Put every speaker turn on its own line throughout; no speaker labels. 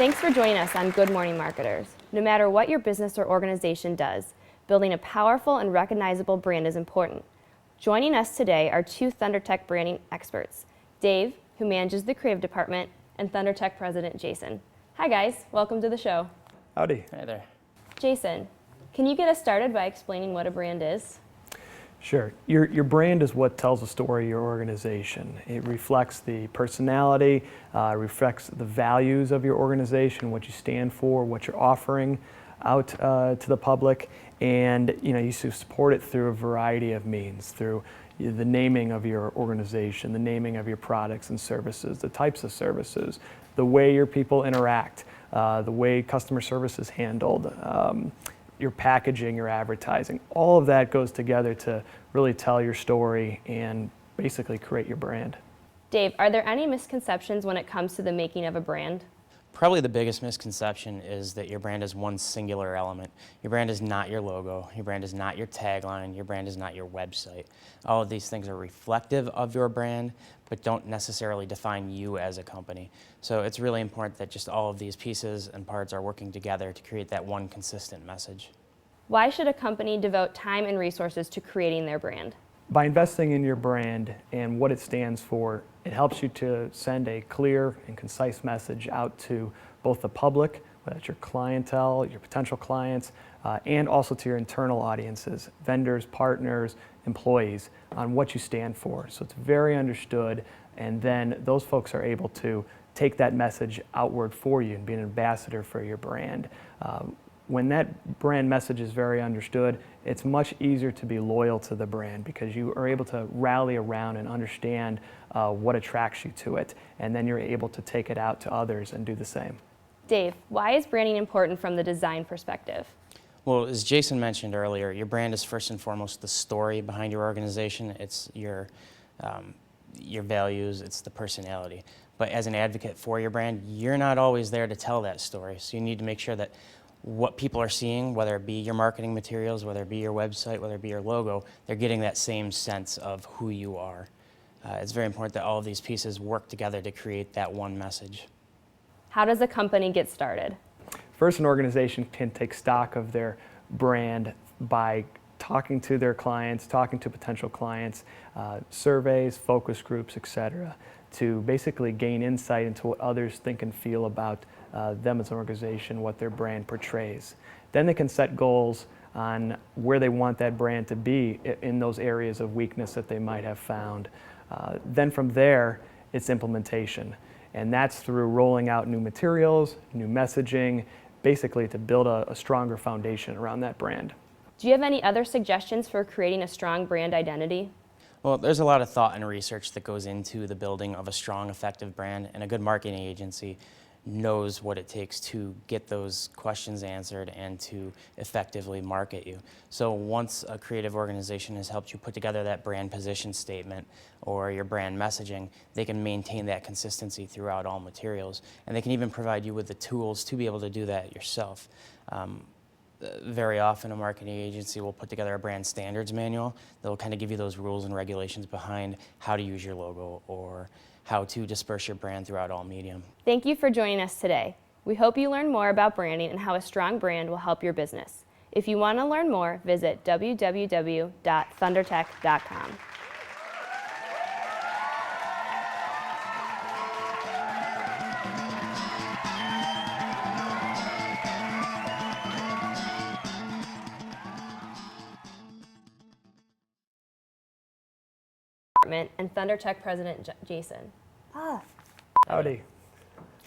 Thanks for joining us on Good Morning Marketers. No matter what your business or organization does, building a powerful and recognizable brand is important. Joining us today are two ThunderTech branding experts, Dave, who manages the creative department, and ThunderTech president, Jason. Hi guys, welcome to the show.
Howdy.
Hi there.
Jason, can you get us started by explaining what a brand is?
Sure. Your brand is what tells the story of your organization. It reflects the personality, reflects the values of your organization, what you stand for, what you're offering out to the public, and you support it through a variety of means, through the naming of your organization, the naming of your products and services, the types of services, the way your people interact, the way customer service is handled, your packaging, your advertising. All of that goes together to really tell your story and basically create your brand.
Dave, are there any misconceptions when it comes to the making of a brand?
Probably the biggest misconception is that your brand is one singular element. Your brand is not your logo. Your brand is not your tagline. Your brand is not your website. All of these things are reflective of your brand, but don't necessarily define you as a company. So it's really important that just all of these pieces and parts are working together to create that one consistent message.
Why should a company devote time and resources to creating their brand?
By investing in your brand and what it stands for, it helps you to send a clear and concise message out to both the public, whether it's your clientele, your potential clients, and also to your internal audiences, vendors, partners, employees, on what you stand for. So it's very understood, and then those folks are able to take that message outward for you and be an ambassador for your brand. When that brand message is very understood, it's much easier to be loyal to the brand because you are able to rally around and understand what attracts you to it, and then you're able to take it out to others and do the same.
Dave, why is branding important from the design perspective?
Well, as Jason mentioned earlier, your brand is first and foremost the story behind your organization. It's your values, it's the personality. But as an advocate for your brand, you're not always there to tell that story. So you need to make sure that what people are seeing, whether it be your marketing materials, whether it be your website, whether it be your logo, they're getting that same sense of who you are. It's very important that all of these pieces work together to create that one message.
How does a company get started?
First, an organization can take stock of their brand by talking to their clients, talking to potential clients, surveys, focus groups, etc., to basically gain insight into what others think and feel about them as an organization, what their brand portrays. Then they can set goals on where they want that brand to be in those areas of weakness that they might have found. Then from there, it's implementation. And that's through rolling out new materials, new messaging, basically to build a stronger foundation around that brand.
Do you have any other suggestions for creating a strong brand identity?
Well, there's a lot of thought and research that goes into the building of a strong, effective brand, and a good marketing agency knows what it takes to get those questions answered and to effectively market you. So once a creative organization has helped you put together that brand position statement or your brand messaging, they can maintain that consistency throughout all materials, and they can even provide you with the tools to be able to do that yourself. Very often a marketing agency will put together a brand standards manual that will kind of give you those rules and regulations behind how to use your logo or how to disperse your brand throughout all medium.
Thank you for joining us today. We hope you learn more about branding and how a strong brand will help your business. If you want to learn more, visit www.thundertech.com. And ThunderTech president, Jason.
Howdy.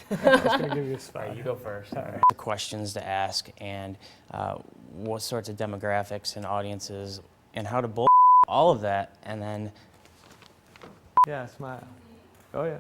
I'm just going to give you a spot.
All right, you go first. All right. The questions to ask and what sorts of demographics and audiences and how to bull all of that, and then
Yeah, smile. Oh yeah.